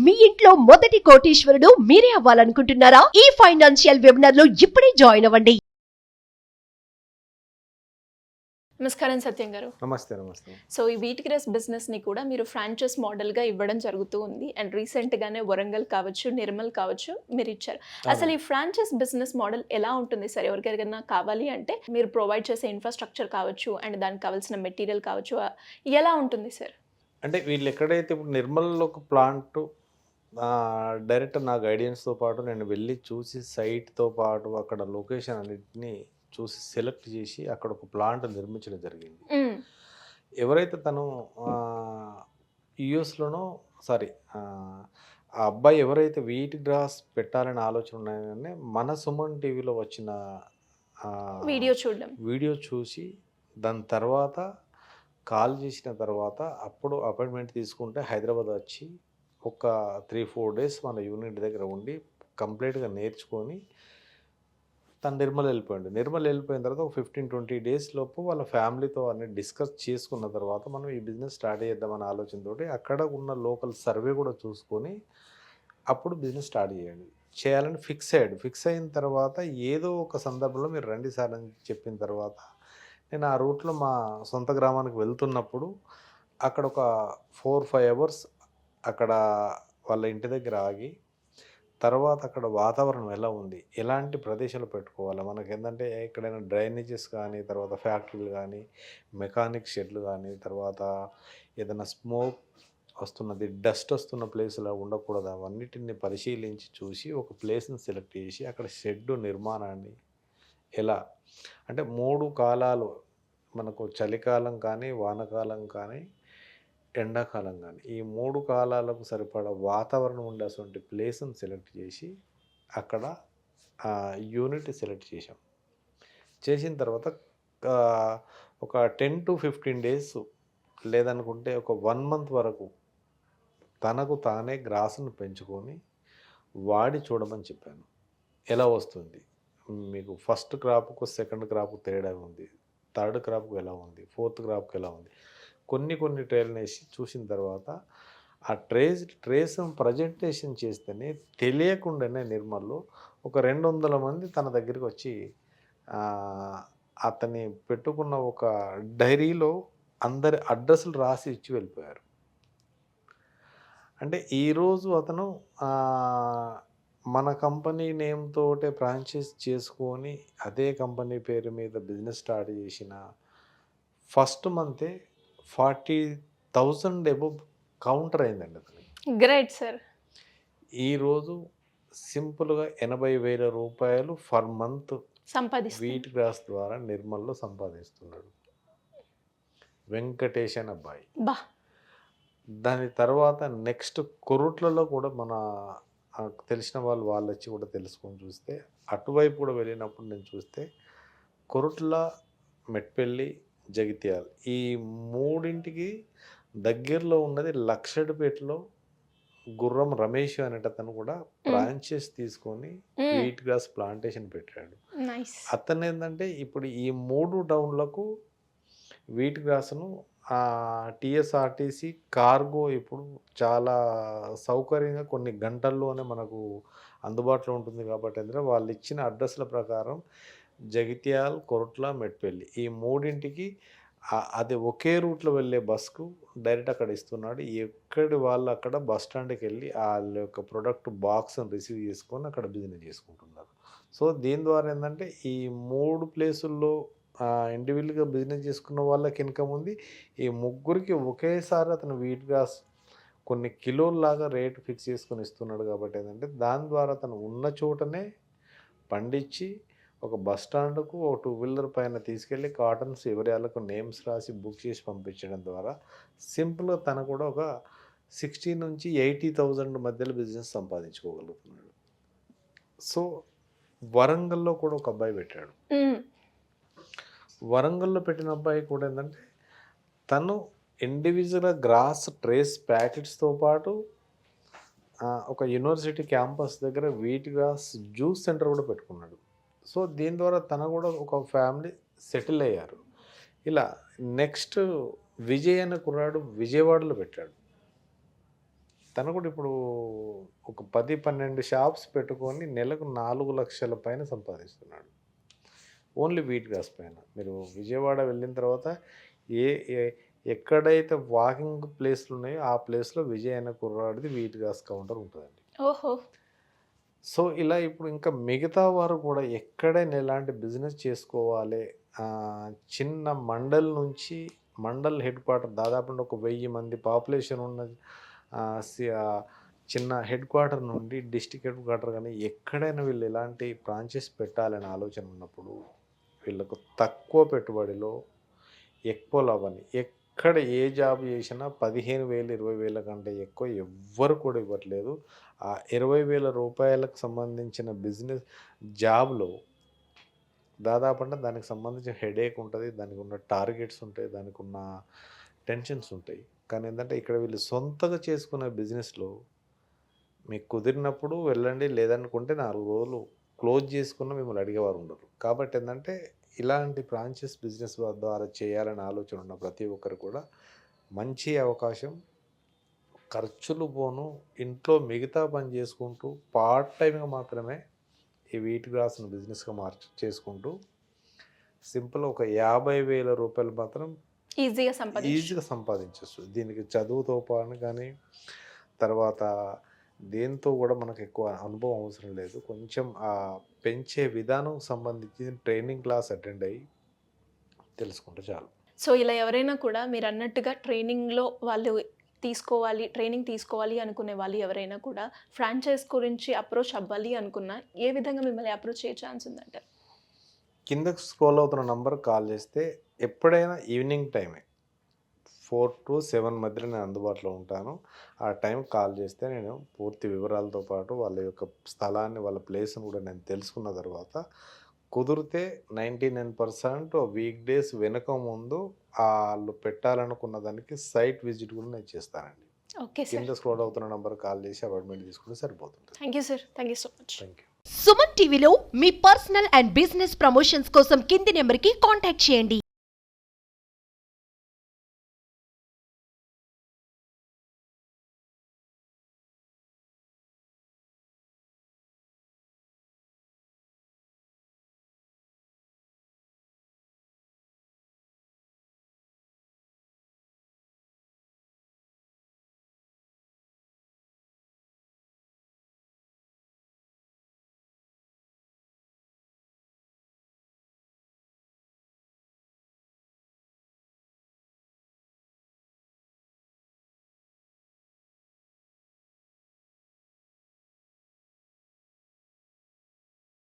మీ ఇంట్లో మొదటి కోటీశ్వరుడు మీరే అవ్వాలనుకుంటున్నారా? ఈ ఫైనాన్షియల్ వెబినార్ లో ఇప్పుడే జాయిన్ అవ్వండి. నమస్కారం సత్యం గారు. నమస్తే. సో ఈ వీట్ గ్రాస్ బిజినెస్ని కూడా మీరు ఫ్రాంచైజ్ మోడల్గా ఇవ్వడం జరుగుతూ ఉంది. అండ్ రీసెంట్గానే వరంగల్ కావచ్చు, నిర్మల్ కావచ్చు మీరు ఇచ్చారు. అసలు ఈ ఫ్రాంచైజ్ బిజినెస్ మోడల్ ఎలా ఉంటుంది సార్? ఎవరికైనా కావాలి అంటే మీరు ప్రొవైడ్ చేసే ఇన్ఫ్రాస్ట్రక్చర్ కావచ్చు అండ్ దానికి కావాల్సిన మెటీరియల్ కావచ్చు, ఎలా ఉంటుంది సార్? అంటే వీళ్ళు ఎక్కడైతే ఇప్పుడు నిర్మల్లో ఒక ప్లాంట్ డైరెక్ట్ నా గైడెన్స్తో పాటు నేను వెళ్ళి చూసి సైట్తో పాటు అక్కడ లొకేషన్ అన్నిటిని చూసి సెలెక్ట్ చేసి అక్కడ ఒక ప్లాంట్ నిర్మించడం జరిగింది. ఎవరైతే తను యుఎస్లోనో ఆ అబ్బాయి ఎవరైతే వీట్ గ్రాస్ పెట్టాలని ఆలోచన ఉన్నాయని మన సుమన్ టీవీలో వచ్చిన వీడియో చూసి దాని తర్వాత కాల్ చేసిన తర్వాత అప్పుడు అపాయింట్మెంట్ తీసుకుంటే హైదరాబాద్ వచ్చి ఒక 3-4 డేస్ మన యూనిట్ దగ్గర ఉండి కంప్లీట్గా నేర్చుకొని తను నిర్మల్ వెళ్ళిపోయింది. నిర్మల్ వెళ్ళిపోయిన తర్వాత ఒక 15-20 డేస్ లోపు వాళ్ళ ఫ్యామిలీతో అన్ని డిస్కస్ చేసుకున్న తర్వాత మనం ఈ బిజినెస్ స్టార్ట్ చేద్దామనే ఆలోచనతో అక్కడ ఉన్న లోకల్ సర్వే కూడా చూసుకొని అప్పుడు బిజినెస్ స్టార్ట్ చేయాలని ఫిక్స్ అయిన తర్వాత ఏదో ఒక సందర్భంలో మీరు రండి సార్ అని చెప్పిన తర్వాత నేను ఆ రూట్లో మా సొంత గ్రామానికి వెళ్తున్నప్పుడు అక్కడ ఒక 4-5 అవర్స్ అక్కడ వాళ్ళ ఇంటి దగ్గర ఆగి తర్వాత అక్కడ వాతావరణం ఎలా ఉంది, ఎలాంటి ప్రదేశాలు పెట్టుకోవాలి, మనకి ఏంటంటే ఎక్కడైనా డ్రైనేజెస్ కానీ, తర్వాత ఫ్యాక్టరీలు కానీ, మెకానిక్ షెడ్లు కానీ, తర్వాత ఏదైనా స్మోక్ వస్తున్నది, డస్ట్ వస్తున్న ప్లేస్లో ఉండకూడదు, అవన్నిటిని పరిశీలించి చూసి ఒక ప్లేస్ని సెలెక్ట్ చేసి అక్కడ షెడ్ నిర్మాణాన్ని ఎలా అంటే 3 కాలాలు మనకు చలికాలం కానీ, వానకాలం కానీ, ఎండాకాలం కానీ ఈ 3 కాలాలకు సరిపడా వాతావరణం ఉండాల్సిన ప్లేస్ని సెలెక్ట్ చేసి అక్కడ యూనిట్ సెలెక్ట్ చేసిన తర్వాత ఒక 10-15 డేస్ లేదనుకుంటే ఒక 1 మంత్ వరకు తనకు తానే గ్రాసును పెంచుకొని వాడి చూడమని చెప్పాను. ఎలా వస్తుంది మీకు, ఫస్ట్ క్రాప్కు సెకండ్ క్రాప్కు తేడా ఉంది, థర్డ్ క్రాప్కు ఎలా ఉంది, ఫోర్త్ క్రాప్కు ఎలా ఉంది, కొన్ని ట్రైల్ని వేసి చూసిన తర్వాత ఆ ట్రేస్ ప్రజెంటేషన్ చేస్తేనే తెలియకుండానే నిర్మల్లో ఒక 200 మంది తన దగ్గరికి వచ్చి అతని పెట్టుకున్న ఒక డైరీలో అందరి అడ్రస్లు రాసి ఇచ్చి వెళ్ళిపోయారు. అంటే ఈరోజు అతను మన కంపెనీ నేమ్ తోటే ఫ్రాంచైజ్ చేసుకొని అదే కంపెనీ పేరు మీద బిజినెస్ స్టార్ట్ చేసిన ఫస్ట్ మంతే 40,000 అబోవ్ కౌంటర్ అయిందండి అతనికి. Great sir. ఈరోజు సింపుల్గా 80,000 రూపాయలు ఫర్ మంత్ వీట్ గ్రాస్ ద్వారా నిర్మల్లో సంపాదిస్తున్నాడు వెంకటేష్ అని అబ్బాయి. దాని తర్వాత నెక్స్ట్ కొరుట్లలో కూడా మన తెలిసిన వాళ్ళు వచ్చి కూడా తెలుసుకొని చూస్తే అటువైపు కూడా వెళ్ళినప్పుడు నేను చూస్తే కొరుట్ల, మెట్పల్లి, జగిత్యాల ఈ 3ంటికి దగ్గరలో ఉన్నది లక్షడిపేటలో గుర్రం రమేష్ అనేటతను కూడా బ్రాంచెస్ తీసుకొని వీట్ గ్రాస్ ప్లాంటేషన్ పెట్టాడు. అతను ఏంటంటే ఇప్పుడు ఈ 3 టౌన్లకు వీట్ గ్రాస్ను టీఎస్ఆర్టీసీ కార్గో ఇప్పుడు చాలా సౌకర్యంగా కొన్ని గంటల్లోనే మనకు అందుబాటులో ఉంటుంది కాబట్టి అంటే వాళ్ళు ఇచ్చిన అడ్రస్ల ప్రకారం జగిత్యాల్, కొరుట్ల, మెట్పల్లి ఈ 3ంటికి అది ఒకే రూట్లో వెళ్ళే బస్కు డైరెక్ట్ అక్కడ ఇస్తున్నాడు. ఎక్కడి వాళ్ళు అక్కడ బస్ స్టాండ్కి వెళ్ళి వాళ్ళ యొక్క ప్రొడక్ట్ బాక్స్ని రిసీవ్ చేసుకొని అక్కడ బిజినెస్ చేసుకుంటున్నారు. సో దీని ద్వారా ఏంటంటే ఈ 3 ప్లేసుల్లో ఇండివిజువల్గా బిజినెస్ చేసుకున్న వాళ్ళకి ఇన్కమ్ ఉంది. ఈ 3కి ఒకేసారి అతను వీట్ గ్రాస్ కొన్ని కిలోల్లాగా రేటు ఫిక్స్ చేసుకొని ఇస్తున్నాడు కాబట్టి ఏంటంటే దాని ద్వారా తను ఉన్న చోటనే పండించి ఒక బస్ స్టాండ్కు ఒక 2 వీలర్ పైన తీసుకెళ్ళి కాటన్స్ ఎవరి వాళ్ళకు నేమ్స్ రాసి బుక్ చేసి పంపించడం ద్వారా సింపుల్గా తను కూడా ఒక 60 నుంచి 80,000 మధ్యలో బిజినెస్ సంపాదించుకోగలుగుతున్నాడు. సో వరంగల్లో కూడా ఒక అబ్బాయి పెట్టాడు. వరంగల్లో పెట్టిన అబ్బాయి కూడా ఏంటంటే తను ఇండివిజువల్గా గ్రాస్ ట్రేస్ ప్యాకెట్స్తో పాటు ఒక యూనివర్సిటీ క్యాంపస్ దగ్గర వీట్ గ్రాస్ జ్యూస్ సెంటర్ కూడా పెట్టుకున్నాడు. సో దీని ద్వారా తన కూడా ఒక ఫ్యామిలీ సెటిల్ అయ్యారు. ఇలా నెక్స్ట్ విజయ్ అనే కుర్రాడు విజయవాడలో పెట్టాడు. తను కూడా ఇప్పుడు ఒక 10-12 షాప్స్ పెట్టుకొని నెలకు 4 లక్షల పైన సంపాదిస్తున్నాడు. ఓన్లీ వీట్ గ్రాస్ పైన. మీరు విజయవాడ వెళ్ళిన తర్వాత ఏ ఏ- ఎక్కడైతే వాకింగ్ ప్లేస్లు ఉన్నాయో ఆ ప్లేస్లో విజయ్ అనే కుర్రాడిది వీట్ గ్రాస్ కౌంటర్ ఉంటుందండి. ఓహో! సో ఇలా ఇప్పుడు ఇంకా మిగతా వారు కూడా ఎక్కడైనా ఎలాంటి బిజినెస్ చేసుకోవాలి, చిన్న మండల్ నుంచి మండల్ హెడ్ క్వార్టర్ దాదాపు ఒక 1000 మంది పాపులేషన్ ఉన్న ఆ, చిన్న హెడ్ క్వార్టర్ నుండి డిస్టిక్ హెడ్ క్వార్టర్ కానీ ఎక్కడైనా వీళ్ళు ఎలాంటి బ్రాంచెస్ పెట్టాలనే ఆలోచన ఉన్నప్పుడు వీళ్ళకు తక్కువ పెట్టుబడిలో ఎక్కువ లాభాన్ని, ఎక్కడ ఏ జాబ్ చేసినా 15,000 20,000 కంటే ఎక్కువ ఎవ్వరు కూడా ఇవ్వట్లేదు. ఆ 20,000 రూపాయలకు సంబంధించిన బిజినెస్ జాబ్లో దాదాపు అంటే దానికి సంబంధించిన హెడేక్ ఉంటుంది, దానికి ఉన్న టార్గెట్స్ ఉంటాయి, దానికి ఉన్న టెన్షన్స్ ఉంటాయి. కానీ ఏంటంటే ఇక్కడ వీళ్ళు సొంతగా చేసుకునే బిజినెస్లో మీకు కుదిరినప్పుడు వెళ్ళండి, లేదనుకుంటే 4 రోజులు క్లోజ్ చేసుకున్న మిమ్మల్ని అడిగేవారు ఉండరు. కాబట్టి ఏంటంటే ఇలాంటి బ్రాంచెస్ బిజినెస్ ద్వారా చేయాలని ఆలోచన ఉన్న ప్రతి ఒక్కరు కూడా మంచి అవకాశం. ఖర్చులు పోను, ఇంట్లో మిగతా పని చేసుకుంటూ పార్ట్ టైంగా మాత్రమే ఈ వీట్ గ్రాస్ను బిజినెస్గా చేసుకుంటూ సింపుల్ ఒక 50,000 రూపాయలు మాత్రం ఈజీగా సంపాదించవచ్చు. దీనికి చదువుతో పాటు కానీ తర్వాత దేంతో కూడా మనకు ఎక్కువ అనుభవం అవసరం లేదు. కొంచెం ఆ పెంచే విధానం సంబంధించి ట్రైనింగ్ క్లాస్ అటెండ్ అయ్యి తెలుసుకుంటే చాలు. సో ఇలా ఎవరైనా కూడా మీరు అన్నట్టుగా ట్రైనింగ్ తీసుకోవాలి అనుకునే వాళ్ళు ఎవరైనా కూడా ఫ్రాంచైజ్ గురించి అప్రోచ్ అవ్వాలి అనుకున్నా ఏ విధంగా మిమ్మల్ని అప్రోచ్ అయ్యే ఛాన్స్ ఉందంటారు? కిందకు స్క్రోల్ అవుతున్న నంబర్ కాల్ చేస్తే ఎప్పుడైనా ఈవినింగ్ టైమే 4 to 7 మధ్యలో నేను అందుబాటులో ఉంటాను. ఆ టైం కాల్ చేస్తే నేను పూర్తి వివరాలతో పాటు వాళ్ళ యొక్క స్థలాన్ని, వాళ్ళ ప్లేస్ని కూడా నేను తెలుసుకున్న తర్వాత కుదిరితే 99% వీక్ డేస్ వెనక ముందు వాళ్ళు పెట్టాలనుకున్న దానికి సైట్ విజిట్ కూడా నేను చేస్తానండి. Okay sir. కింద స్క్రోల్ అవుతున్న నంబర్ కాల్ చేసి అపాయింట్మెంట్ తీసుకుంటే సరిపోతుంది. Thank you sir. Thank you so much. Thank you. Suman టీవీలో మీ పర్సనల్ అండ్ బిజినెస్ ప్రమోషన్స్ కోసం కింది నెంబర్కి కాంటాక్ట్ చేయండి.